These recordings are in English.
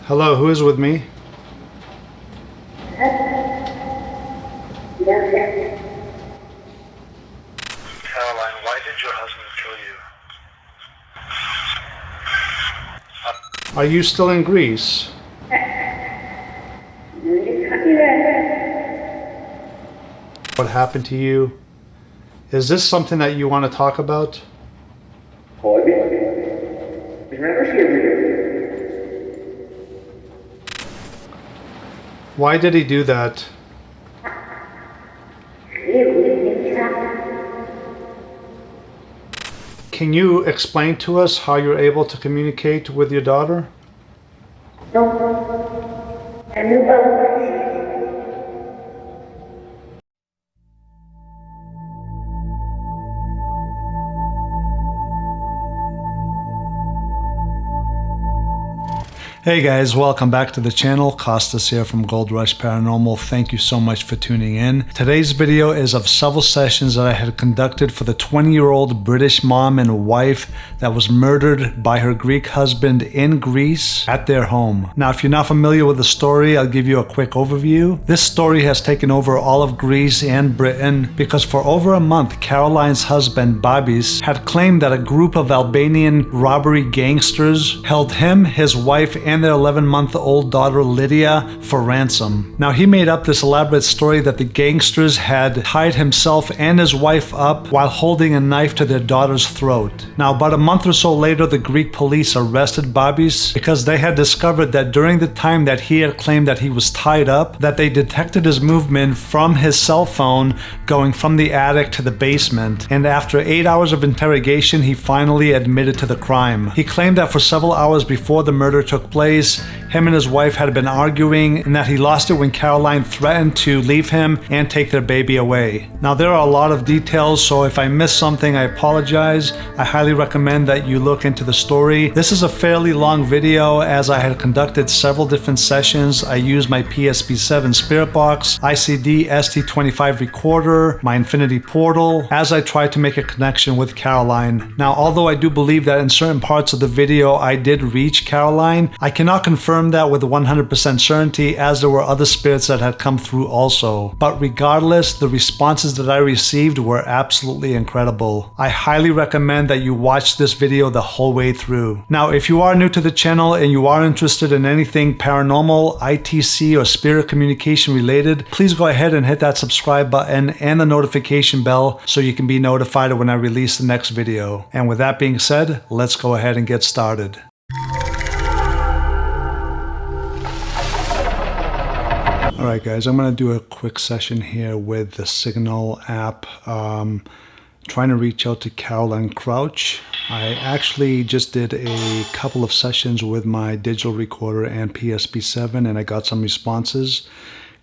Hello, who is with me? Caroline, why did your husband kill you? Are you still in Greece? What happened to you? Is this something that you want to talk about? Why did he do that? Can you explain to us how you're able to communicate with your daughter? Hey guys, welcome back to the channel. Costas here from GoldRush Paranormal. Thank you so much for tuning in. Today's video is of several sessions that I had conducted for the 20-year-old British mom and wife that was murdered by her Greek husband in Greece at their home. Now, if you're not familiar with the story, I'll give you a quick overview. This story has taken over all of Greece and Britain because for over a month, Caroline's husband, Babis, had claimed that a group of Albanian robbery gangsters held him, his wife, and their 11-month-old daughter Lydia for ransom. Now, he made up this elaborate story that the gangsters had tied himself and his wife up while holding a knife to their daughter's throat. Now, about a month or so later, the Greek police arrested Babis because they had discovered that during the time that he had claimed that he was tied up, that they detected his movement from his cell phone going from the attic to the basement. And after 8 hours of interrogation, he finally admitted to the crime. He claimed that for several hours before the murder took place, him and his wife had been arguing and that he lost it when Caroline threatened to leave him and take their baby away. Now, there are a lot of details, so if I missed something, I apologize. I highly recommend that you look into the story. This is a fairly long video as I had conducted several different sessions. I used my PSP-7 spirit box, ICD ST25 recorder, my infinity portal, as I tried to make a connection with Caroline. Now, although I do believe that in certain parts of the video I did reach Caroline, I cannot confirm that with 100% certainty as there were other spirits that had come through also. But regardless, the responses that I received were absolutely incredible. I highly recommend that you watch this video the whole way through. Now, if you are new to the channel and you are interested in anything paranormal, ITC, or spirit communication related, please go ahead and hit that subscribe button and the notification bell so you can be notified when I release the next video. And with that being said, let's go ahead and get started. Alright guys, I'm going to do a quick session here with the Signal app, trying to reach out to Caroline Crouch. I actually just did a couple of sessions with my digital recorder and PSP-7 and I got some responses.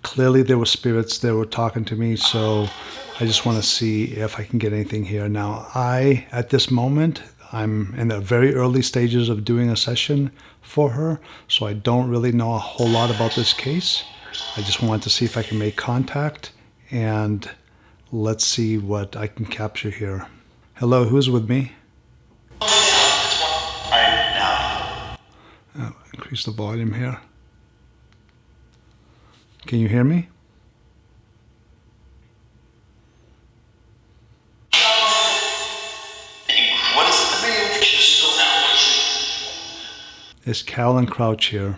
Clearly there were spirits that were talking to me, so I just want to see if I can get anything here. Now, at this moment, I'm in the very early stages of doing a session for her, so I don't really know a whole lot about this case. I just wanted to see if I can make contact, and let's see what I can capture here. Hello, who's with me? Increase the volume here. Can you hear me? Is Caroline Crouch here?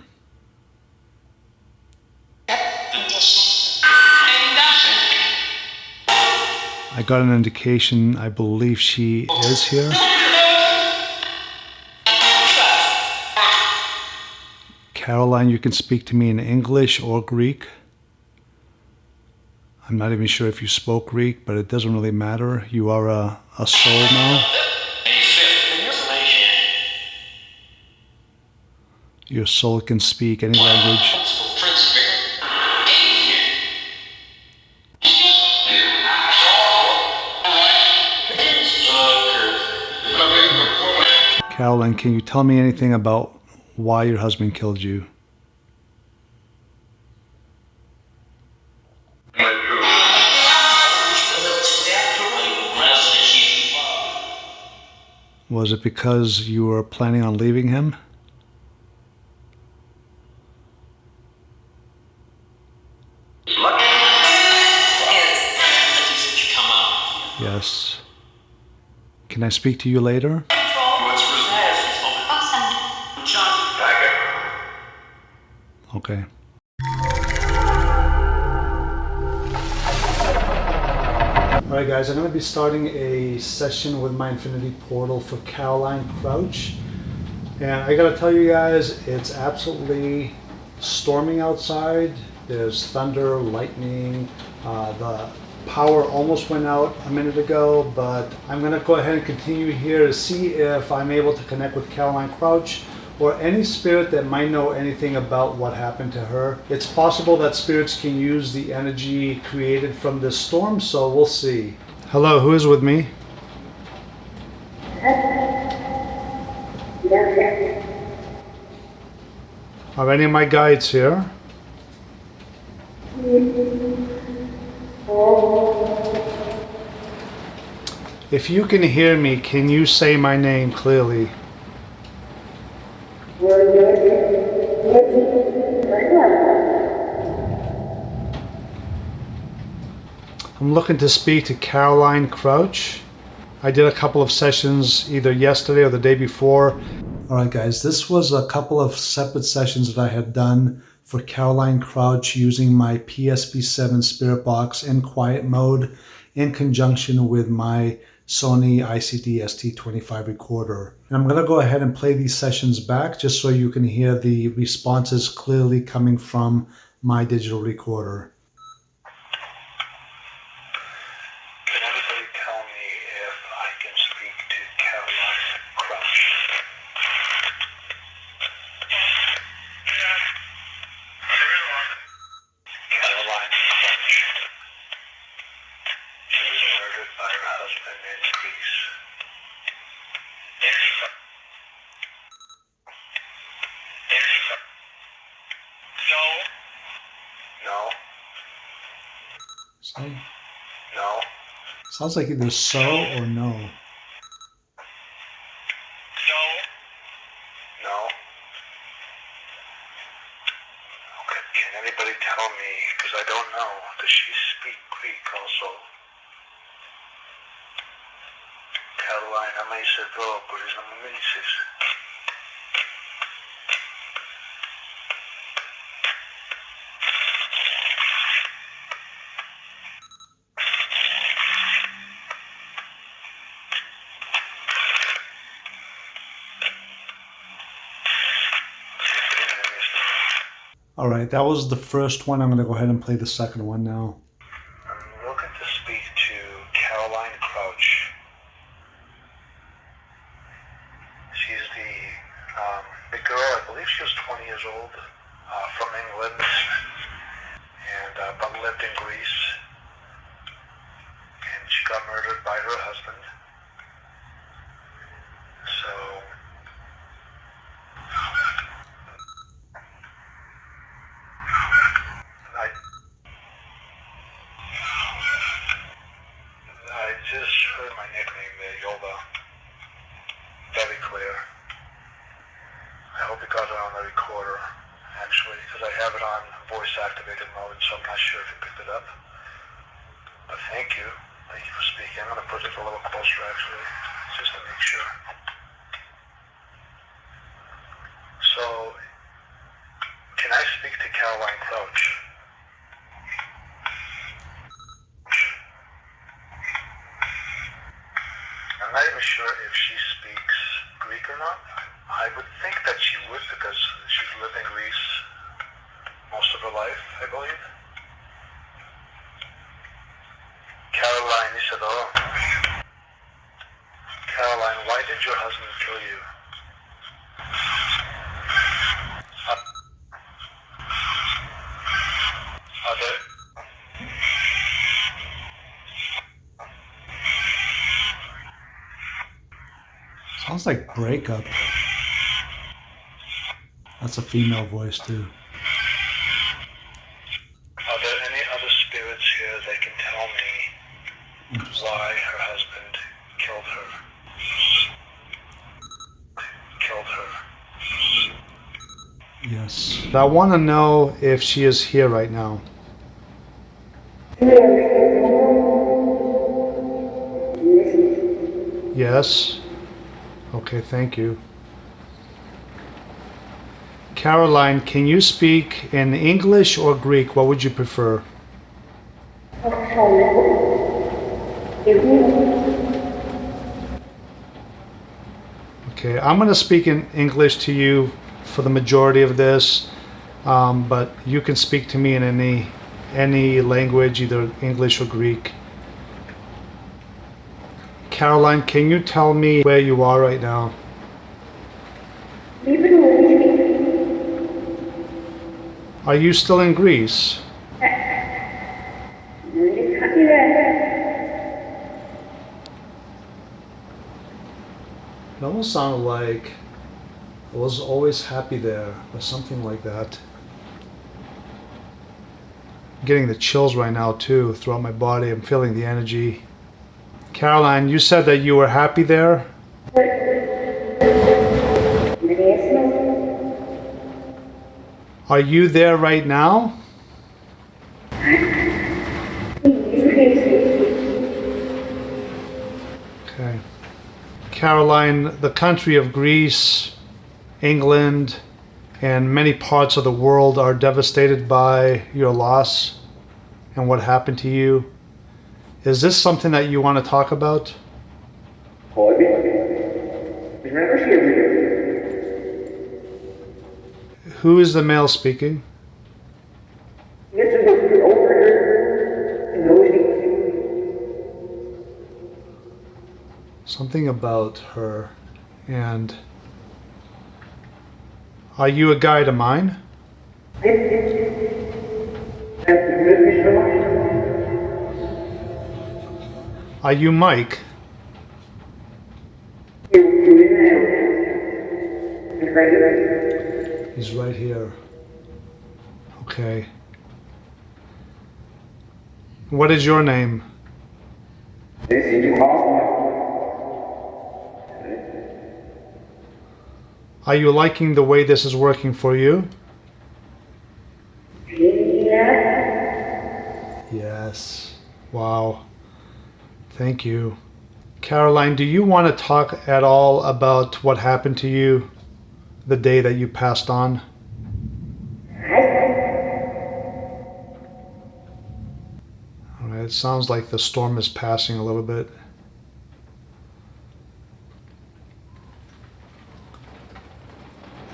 I got an indication, I believe she is here. Caroline, you can speak to me in English or Greek. I'm not even sure if you spoke Greek, but it doesn't really matter. You are a soul now. Your soul can speak any language. Caroline, can you tell me anything about why your husband killed you? Was it because you were planning on leaving him? Yes. Can I speak to you later? Okay. Alright guys, I'm going to be starting a session with my Infinity Portal for Caroline Crouch. And I gotta tell you guys, it's absolutely storming outside. There's thunder, lightning, the power almost went out a minute ago, but I'm gonna go ahead and continue here to see if I'm able to connect with Caroline Crouch or any spirit that might know anything about what happened to her. It's possible that spirits can use the energy created from this storm, so we'll see. Hello, who is with me? Are any of my guides here? If you can hear me, can you say my name clearly? I'm looking to speak to Caroline Crouch. I did a couple of sessions either yesterday or the day before. Alright guys, this was a couple of separate sessions that I had done for Caroline Crouch using my PSP7 Spirit Box in quiet mode in conjunction with my Sony ICD ST25 recorder. And I'm going to go ahead and play these sessions back just so you can hear the responses clearly coming from my digital recorder. Can anybody tell me if I can speak to Caroline Crouch? Caroline Crouch. She was murdered by her husband in Greece. No. So, No. sounds like either so or no. No. Okay, can anybody tell me, because I don't know, does she speak Greek also? Caroline, άμα είσαι εδώ, μπορείς να μου μιλήσεις? Alright, that was the first one. I'm going to go ahead and play the second one now. I'm looking to speak to Caroline Crouch. She's the girl, I believe she was 20 years old, from England, and but lived in Greece. And she got murdered by her husband. So, I just heard my nickname there, Yola. Very clear. I hope you got it on the recorder, actually, because I have it on voice activated mode, so I'm not sure if you picked it up. But thank you. Thank you for speaking. I'm going to put it a little closer, actually, just to make sure. So, can I speak to Caroline Crouch? I'm not even sure if she speaks Greek or not. I would think that she would because she's lived in Greece most of her life, I believe. Caroline, είσαι εδώ? Caroline, why did your husband kill you? Sounds like breakup. That's a female voice too. Are there any other spirits here that can tell me why her husband killed her? Yes. I want to know if she is here right now. Yes. Okay, thank you. Caroline, can you speak in English or Greek? What would you prefer? Okay, I'm going to speak in English to you for the majority of this, but you can speak to me in any language, either English or Greek. Caroline, can you tell me where you are right now? Are you still in Greece? It almost sounded like I was always happy there, or something like that. I'm getting the chills right now too throughout my body. I'm feeling the energy. Caroline, you said that you were happy there? Are you there right now? Okay. Caroline, the country of Greece, England, and many parts of the world are devastated by your loss and what happened to you. Is this something that you want to talk about? Who is the male speaking? Something about her. And are you a guide of mine? Are you Mike? He's right here. Okay. What is your name? Are you liking the way this is working for you? Yes. Wow. Thank you. Caroline, do you want to talk at all about what happened to you the day that you passed on? All right, it sounds like the storm is passing a little bit.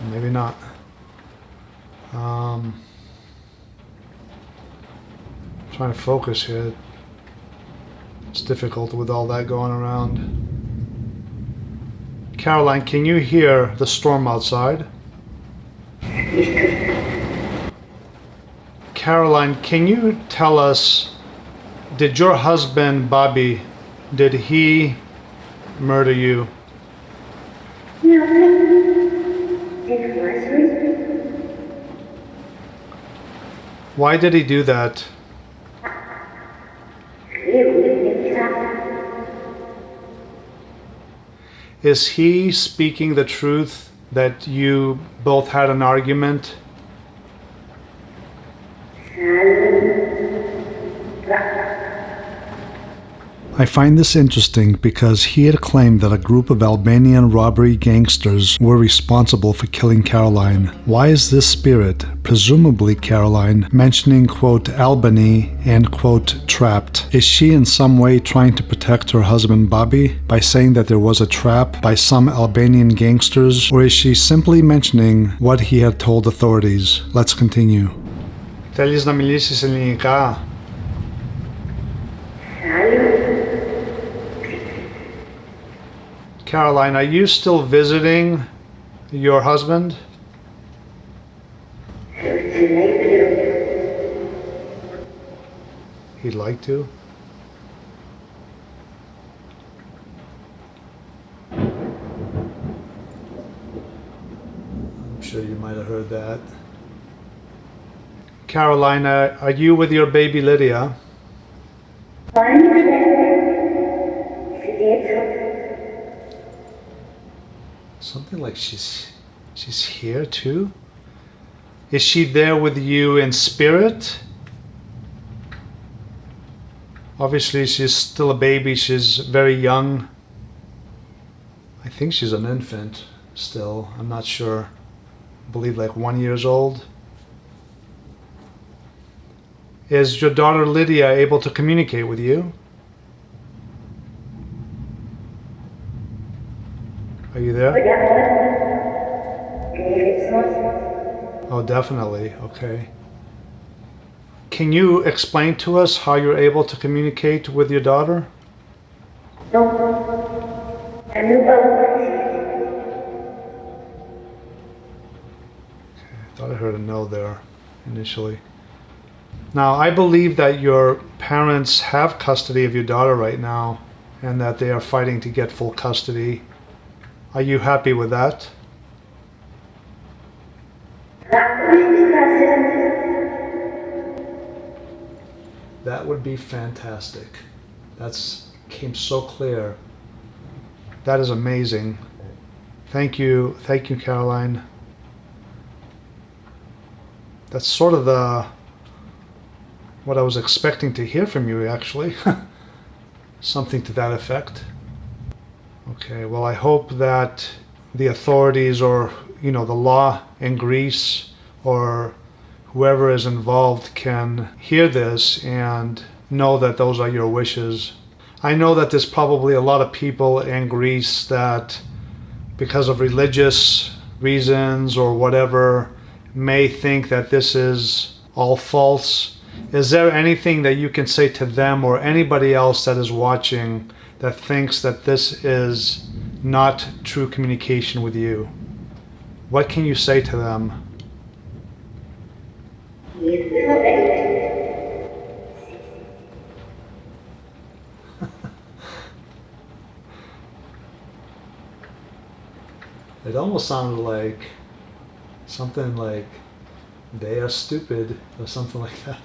Maybe not. Trying to focus here. It's difficult with all that going around. Caroline, can you hear the storm outside? Caroline, can you tell us, did your husband, Bobby, did he murder you? Why did he do that? Is he speaking the truth that you both had an argument? I find this interesting because he had claimed that a group of Albanian robbery gangsters were responsible for killing Caroline. Why is this spirit, presumably Caroline, mentioning, quote, Albany and, quote, trapped? Is she in some way trying to protect her husband Bobby by saying that there was a trap by some Albanian gangsters, or is she simply mentioning what he had told authorities? Let's continue. Θέλεις να μιλήσεις ελληνικά? Caroline, are you still visiting your husband? He'd like to. I'm sure you might have heard that. Caroline, are you with your baby Lydia? Something like she's here too? Is she there with you in spirit? Obviously she's still a baby, she's very young. think she's an infant still. I'm not sure. I believe like 1 year old. Is your daughter Lydia able to communicate with you? Are you there? Oh, definitely. Okay. Can you explain to us how you're able to communicate with your daughter? I thought I heard a no there initially. Now, I believe that your parents have custody of your daughter right now and that they are fighting to get full custody. Are you happy with that? That would be fantastic. That's came so clear. That is amazing. Thank you, Caroline. That's sort of what I was expecting to hear from you, actually. Something to that effect. Okay, well, I hope that the authorities or, the law in Greece or whoever is involved can hear this and know that those are your wishes. I know that there's probably a lot of people in Greece that, because of religious reasons or whatever, may think that this is all false. Is there anything that you can say to them or anybody else that is watching that thinks that this is not true communication with you? What can you say to them? It almost sounded like something like they are stupid or something like that.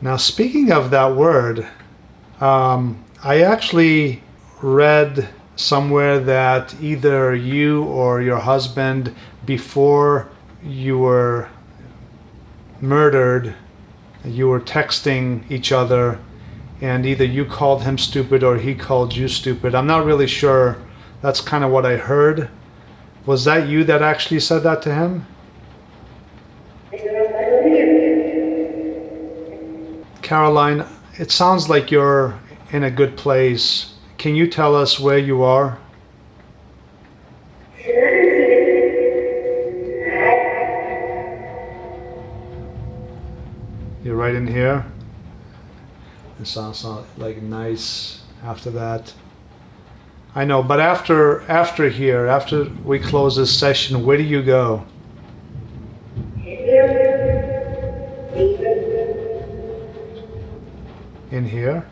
Now, speaking of that word, I actually read somewhere that either you or your husband, before you were murdered, you were texting each other and either you called him stupid or he called you stupid. I'm not really sure. That's kind of what I heard. Was that you that actually said that to him? Caroline, it sounds like you're in a good place. Can you tell us where you are? You're right in here? It sounds like nice after that. I know, but after here, after we close this session, where do you go? In here?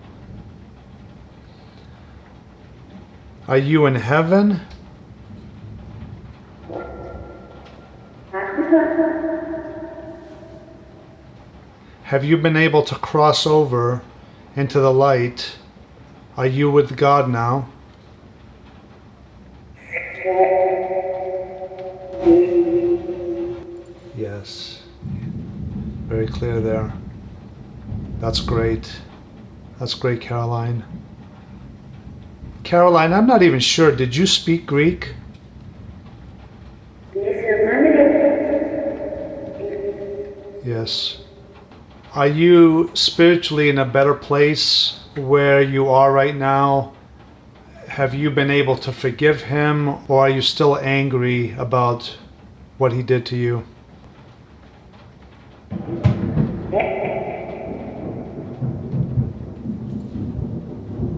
Are you in heaven? Have you been able to cross over into the light? Are you with God now? Yes. Very clear there. That's great. That's great, Caroline. Caroline, I'm not even sure. Did you speak Greek? Yes. Are you spiritually in a better place where you are right now? Have you been able to forgive him, or are you still angry about what he did to you?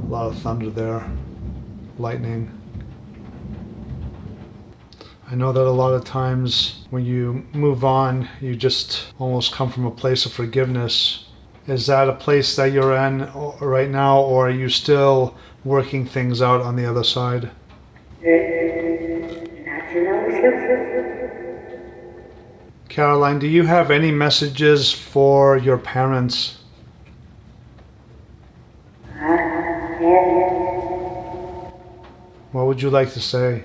A lot of thunder there, lightning. I know that a lot of times when you move on, you just almost come from a place of forgiveness. Is that a place that you're in right now, or are you still working things out on the other side? Caroline, do you have any messages for your parents? What would you like to say?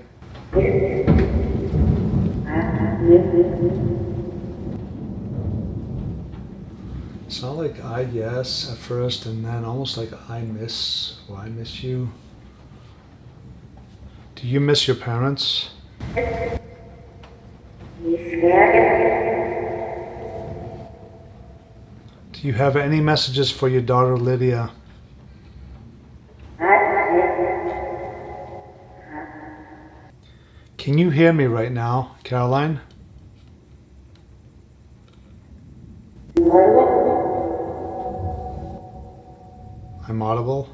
Sound like I yes at first, and then almost like I miss, or I miss you. Do you miss your parents? Do you have any messages for your daughter Lydia? Can you hear me right now, Caroline? I'm audible.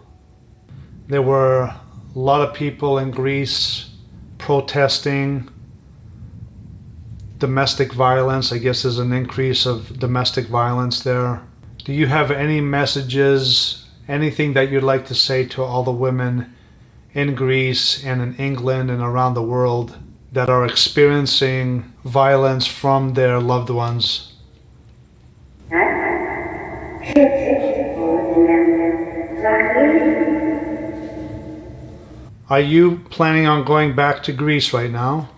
There were a lot of people in Greece protesting domestic violence. I guess there's an increase of domestic violence there. Do you have any messages, anything that you'd like to say to all the women in Greece and in England and around the world that are experiencing violence from their loved ones? Are you planning on going back to Greece right now?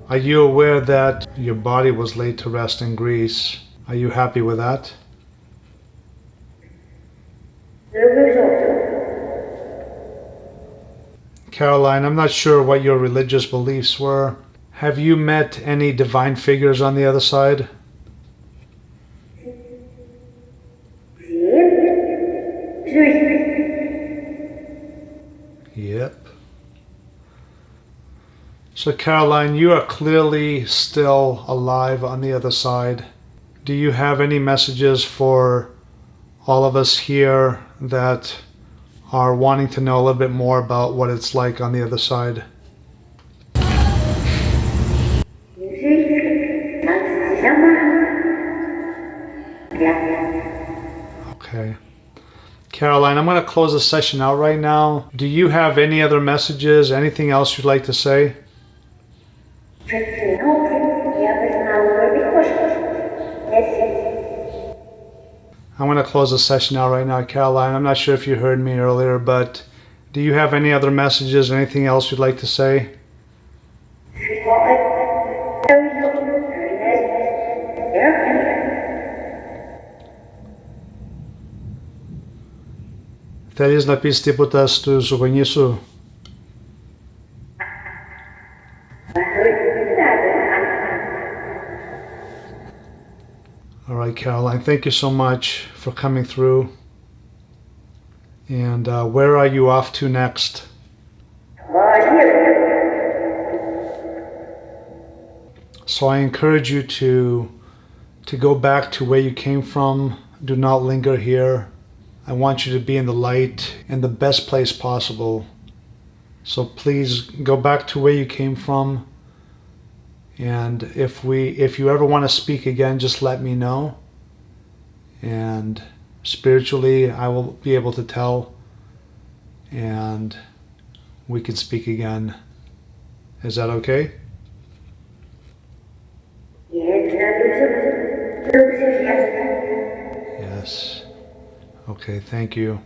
Are you aware that your body was laid to rest in Greece? Are you happy with that? Caroline, I'm not sure what your religious beliefs were. Have you met any divine figures on the other side? Yep. So Caroline, you are clearly still alive on the other side. Do you have any messages for all of us here that are wanting to know a little bit more about what it's like on the other side? Okay. Caroline, I'm going to close the session out right now. Do you have any other messages, anything else you'd like to say? I'm going to close the session out right now, Caroline. I'm not sure if you heard me earlier, but do you have any other messages, anything else you'd like to say? Θέλεις να πεις τίποτα στους γονείς σου? All right, Caroline, thank you so much for coming through. And where are you off to next? So I encourage you to go back to where you came from. Do not linger here. I want you to be in the light in the best place possible. So please go back to where you came from. And if you ever want to speak again, just let me know. And spiritually, I will be able to tell. And we can speak again. Is that okay? Yes. Okay, thank you.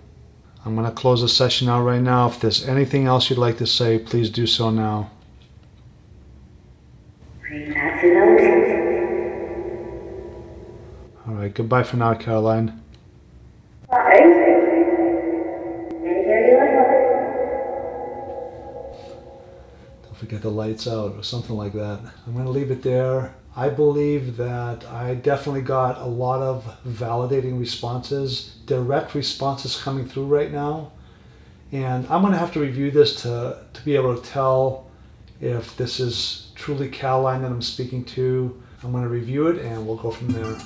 I'm going to close the session out right now. If there's anything else you'd like to say, please do so now. All right, goodbye for now, Caroline. Don't forget the lights out or something like that. I'm going to leave it there. I believe that I definitely got a lot of validating responses, direct responses coming through right now. And I'm going to have to review this to be able to tell if this is truly Caroline that I'm speaking to. I'm going to review it and we'll go from there.